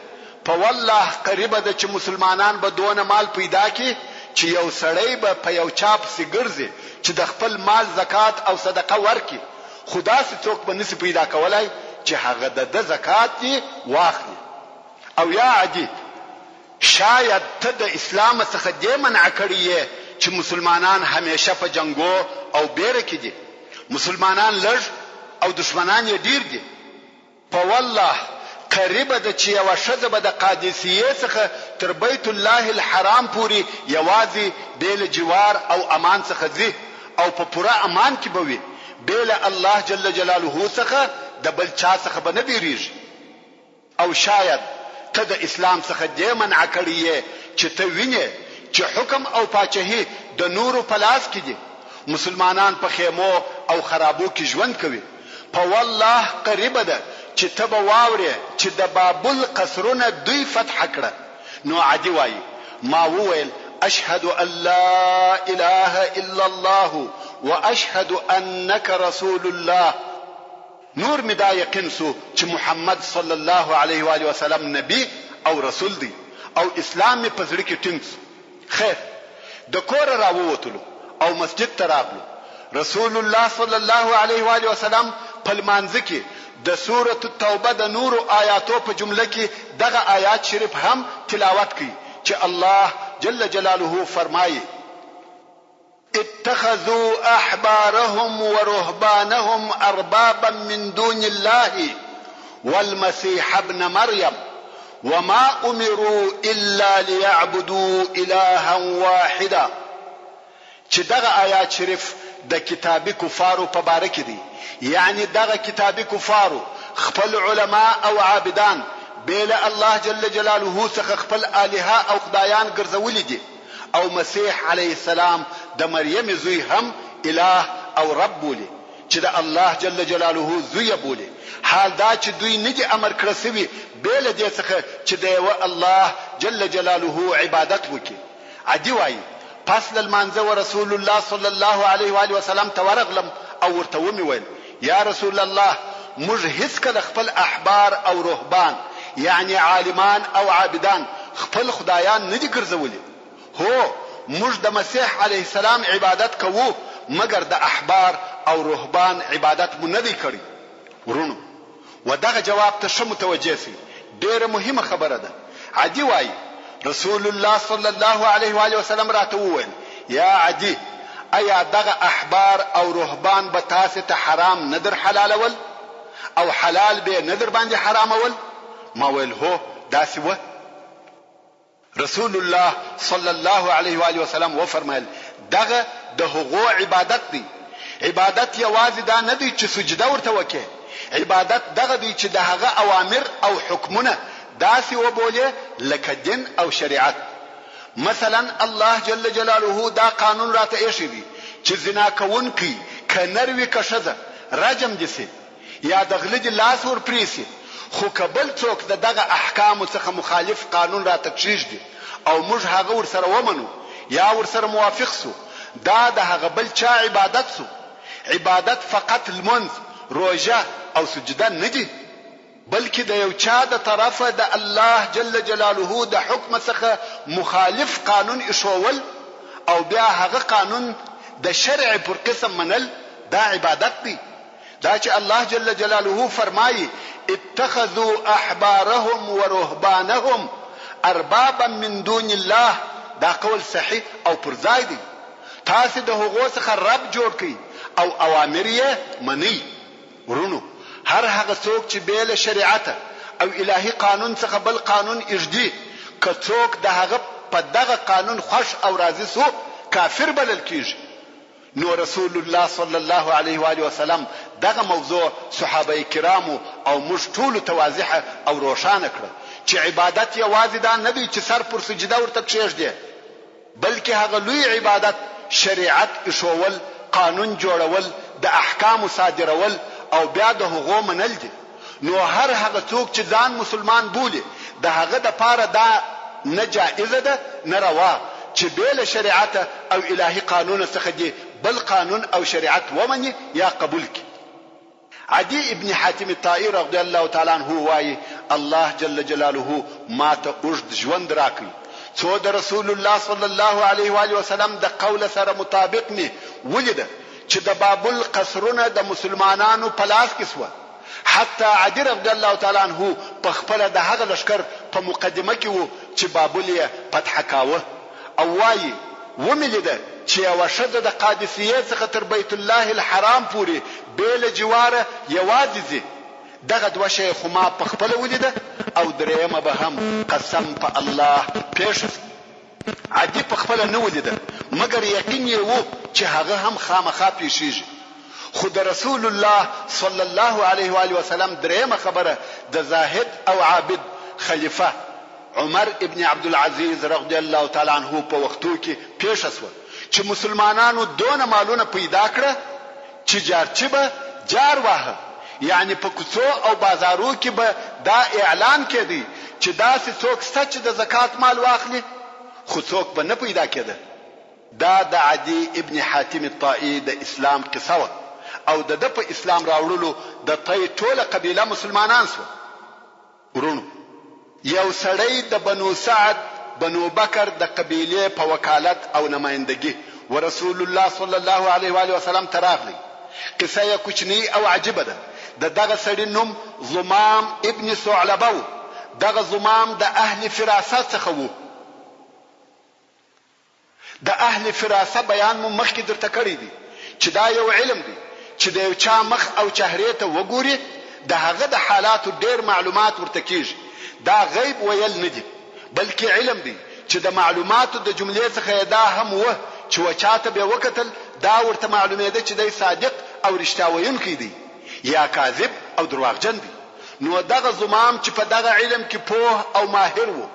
په والله قریبه ده چې مسلمانان به دونه مال پیدا کړي چې یو سړی به په یو چاپ سي ګرځي چې د خپل مال زکات او صدقه ورکړي، خدا سي څوک به نسی پیدا کولای چې هغه د زکات یې واخلي. او یا عدي شاید ته د اسلام څخه دې منع کړی یې چې مسلمانان همیشه په جنگو او بیره کې دي، مسلمانان لږ او دشمنان یې ډیر دي. په والله قریبه ده چې یو شذ به د قادسیه څخه تر بیت الله الحرام پوری یوازې بیل جوار او امان څخه ځي او په پوره امان کې به وي، بیل الله جل جلاله څخه د بل چا څخه به نه بیریږي. او شاید ته د اسلام څخه دې منع کړی یې چې ته وینې چې حکم او پاچاهي د نورو په لاس کې دي، مسلمانان په خیمو او خرابو کې ژوند کوي. په والله قریبه ده چې ته به واورې چې د بابل قصرونه دوی فتح کړه. نو عدي وایي ما وویل اشهد ان لا اله الا الله واشهد انك رسول الله. نور می دا یقین سو چې محمد صلی الله علیه و آله وسلم نبی او رسول دی او اسلام می په زړه کې ټینګ. خیر د کور راووتلو او مسجد ته راغلو. رسول الله صلی الله علیه و آله وسلم په لمانځه کې د سوره التوبه د نور آیاتو په جمله کې دغه آیات شریف هم تلاوت کړي چې الله جل جلاله فرمایي اتخذوا احبارهم ورهبانهم اربابا من دون الله والمسيح ابن مريم وما امروا الا ليعبدوا الها واحدا. چې دغه آیات شریف د کتابي کفارو په باره کې دي، یعنی دغه کتابي کفارو خپل علما او عابدان بیل الله جل جلاله څخه خپل الها او خدایان ګرځولي دي، او مسیح علیه السلام د مریم زوی هم اله او رب بولی چې د الله جل جلاله زوی بولی. حال دا چې دوی نه دي امر کړی سوي بیل دې څخه چې د الله جل جلاله عبادت وکړي. عدي وایي پس لمانځه ورسول الله صلی الله علیه و آله وسلم ته ورغلم او ورته ویل یا رسول الله موږ هیڅ کله خپل احبار او رهبان یعنی عالمان او عابدان خپل خدایان نه دي ګرځولي. هو موږ د مسیح علیه السلام عبادت کوو، مګر د احبار او رهبان عبادت مو نه دی کړی. ورونو ودغه جواب ته شمو متوجه سي، ډیره مهمه خبره ده. عدي وایي رسول الله صلی الله علیه و آله وسلم راته وویل یا عدي ایا دغه احبار او رهبان به تاسو ته حرام نه در حلالول او حلال به نه در باندې حرامول؟ ما ویل هو داسې و. رسول الله صلی الله علیه و آله وسلم و فرمایل دغه د هغو عبادت دی. عبادت یوازې دا نه دی چې سجده ورته وکړي، عبادت دغه دی چې د هغه اوامر او حکمونه داسې وبولې لکه دین او شریعت. مثلا الله جل جلاله دا قانون راته ایښی دی چې زنا کوونکی که نر وي که ښځه رجم دي سي یا د غله دي لاس ور پریسي، خو کبل څوک دغه احکام څخه مخالف قانون راته کیږي او موږ هغه ور سره ومنو یا ور سره موافق سو، دا د هغه بل چا عبادت سو. عبادت فقط المنز، روزه او سجده نه دي، بلکې د یو چا د طرفه د الله جل جلاله د حکم څخه مخالف قانون ایښول او بیا هغه قانون د شرع پر قسم منل، دا عبادت دی. دا چې الله جل جلاله فرمایي اتخذوا احبارهم ورهبانهم اربابا من دون الله، دا قول صحیح او پر ځای دی. تاسو د هغو څخه رب جوړ کړئ او اوامر یې منئ. ورونو هر هغه څوک چې بیل شریعت او الهي قانون څخه بل قانون اجدي، که څوک د هغه په دغه قانون خوش او راضي سو کافر بلل کیږي. نو رسول الله صلی الله علیه و آله وسلم دغه موضوع صحابه کرامو او موږ ټول ته واضحه او روښانه کړه چې عبادت یوازې دا نه دی چې سر پر سجده ورته کښېږدي، بلکې هغه لوی عبادت شریعت ایښول، قانون جوړول، د احکام صادرول او بیا د هغو منل دي. نو هر هغه څوک چې ځان مسلمان بولي د هغه د پاره دا نه جائزه ده نه روا چې بیل شریعت او الهي قانون څخه دی بل قانون او شریعت ومني یا قبول کی. عدي ابن حاتم الطائي رضی الله تعالی عنہ وایي الله جل جلاله ما ته اوږد ژوند راکړي څو د رسول الله صلی الله علیه و آله وسلم د قول سره مطابق می ولید چې د بابل قصرونه د مسلمانانو په لاس کې سو. حتی عدي رضی الله تعالی عنہ په خپل د هغه لشکر په مقدمه کې وو چې بابل یې فتح کاوه او وایي وملیده چې یو شد د قادسیه څخه تر بیت الله الحرام پورې بیل جواره یوازې زی. دغه دوه شی خو ما په خپل ولیده او درېمه به هم قسم په الله پیښ. عادي په خپل نه ولیده مګر یقین یې وو چې هغه هم خامخا پیښیږي. خو د رسول الله صلی الله علیه و آله وسلم درېمه خبره د زاهد او عابد خلیفہ عمر ابن عبد العزيز رضی الله تعالی عنہ په وختو کې پیښ شو چې مسلمانانو دونه مالونه پیدا کړه چې جارچی به جار واه، یعنی په کوڅو او بازارو کې به دا اعلان کړي چې داسې څوک سچ د زکات مال واخلي، خو څوک به نه پیدا کېده. دا د عدي ابن حاتم الطائي د اسلام قصه او د په اسلام راوړلو د طي ټوله قبيله مسلمانان سو. ورونو یو سړی د بنو سعد بنو بکر د قبيله په وکالت او نمائندګي ورسول الله صلی الله علیه و آله وسلم تراغلی. قصه یې کوچنی او عجیبه ده. دغه سړی نوم زمام ابن ثعلبه. دغه زمام د اهل فراست څخه وو. د اهل فراست بیان مو مخکې درته کړی دی چې دا یو علم دی چې د یو چا مخ او چهره ته وګوري د هغه د حالاتو ډیر معلومات ورته کیږي. دا غیب ویل نه دي بلکې علم دی چې د معلوماتو د جملې څخه دا هم و چې وچاته به وکتل دا ورته معلومه ده چې دی صادق او رښتیا ویونکی دی یا کاذب او دروغجن دی. نو دغه زمام چې په دغه علم کې پوه او ماهر وو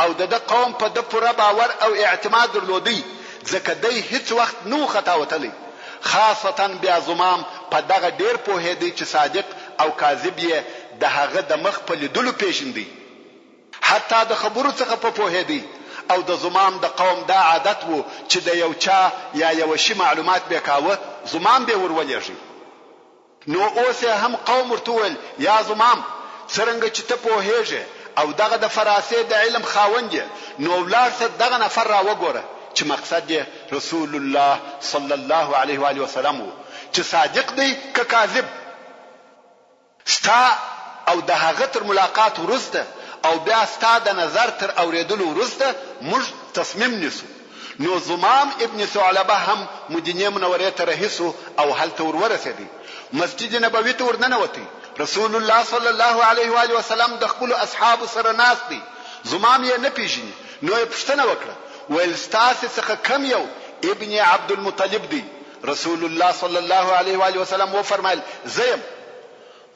او د قوم په د پوره باور او اعتماد درلودي ځکه دی هیڅ وخت نو خطا وتلی. خاصتا بیا زمام په دغه ډیر پوهه دی چې صادق او کاذب یې د هغه د مخ په لیدلو پیژندي. حتی د خبرو څخه په پوهه دی او د زمام د قوم دا عادت وو چې د یو چا یا یو شی معلومات به کاوه زمام به ورولېږي. نو اوس هم قوم ورتول یا زمام څنګه چې ته پوهېږې او دغه د فراسه د علم خاوند نو ولارسه دغه نفر را وګوره چې مقصد یې رسول الله صلی الله علیه و آله وسلم وو چې صادق دی که کاذب. ستا او د هغه تر ملاقات ورسته او بیا ستا د نظر تر اوریدلو ورسته موږ تصمیم نیسو. نو زمام ابن ثعلبه هم مدینه منوره ته رهیسو او هلته ورسېدی. مسجد نبوي ته ورننوتی. رسول الله صلی الله علیه و آله وسلم د خپل اصحاب سره ناست دی. زمام یې نه پیژني. نو یې پوښتنه وکړه ویل ستاسې څخه کم یو ابن عبد المطلب دی؟ رسول الله صلی الله علیه و آله وسلم وفرمایل زیم.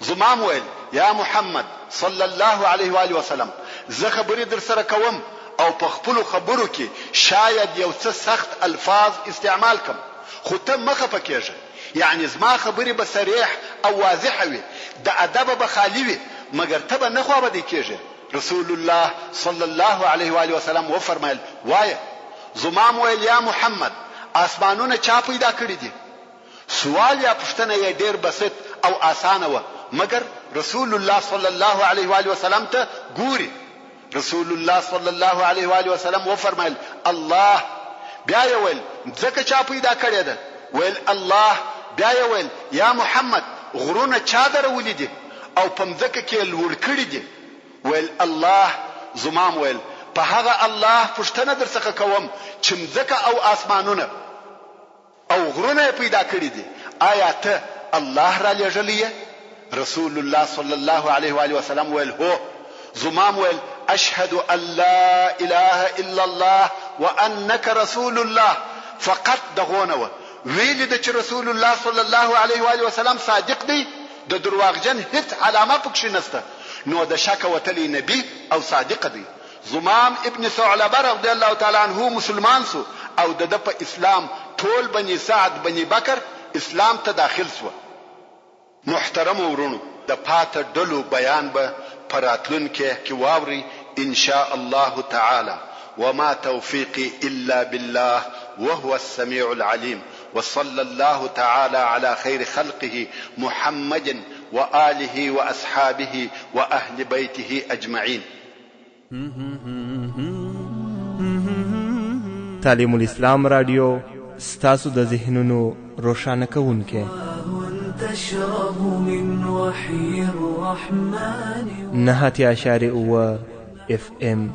زمام ویل یا محمد صلی الله علیه و آله وسلم زه خبرې در سره کوم او په خپل خبرو کې شاید یو څه سخت الفاظ استعمال کم، خو ته مخه پکېږه. یعنی زما خبرې به صریح او واضحه وي، د ادب به خالی وي، مګر ته به نه خوابدی کېږي. رسول الله صلی الله علیه و آله وسلم وفرمایل وایه. زمام ویل یا محمد آسمانونه چا پیدا کړی دي؟ سوال یا پوښتنه یې ډیر بسیط او اسانه و، مګر رسول الله صلی الله علیه و آله وسلم ته ګوري. رسول الله صلی الله علیه و آله وسلم وفرمایل الله. بیا یې ویل ځکه چا پیدا کړی ده؟ ویل الله. بیا یې ویل یا محمد غرونه چا درولې دي او په مځکه کې لوړ کړي دي؟ ویل الله. زمام ویل په هغه الله پوښتنه در څخه کوم چې مځکه او اسمانونه او غرونه پیدا کړي دي، آیا ته الله را لېږلی یې؟ رسول الله صلی الله علیه و آله وسلم ویل هو. زمام ویل اشهد ان لا اله الا الله وانك رسول الله. فقط دغونه ویل د چې رسول الله صلی الله علیه و آله وسلم صادق دی، د درواغجن هیڅ علامه پکښې نشته، نو د شک وتلی نبی او صادق دی. زمام ابن ثعلبه رضی الله تعالی عنه مسلمان سو او د په اسلام ټول بني سعد بني بکر اسلام ته داخل سو. محترم ورونو، د پاتې ډلو بیان به پراتلونکي کې واوري ان شاء الله تعالی. وما توفيقي الا بالله وهو السميع العليم. وصلى الله تعالى على خير خلقه محمد وآله وأصحابه وأهل بيته أجمعين.
تعلیم الاسلام رادیو ستاسو د ذهنونو روښانه کوونکی. تشرب من وحي الرحمن 9.9 FM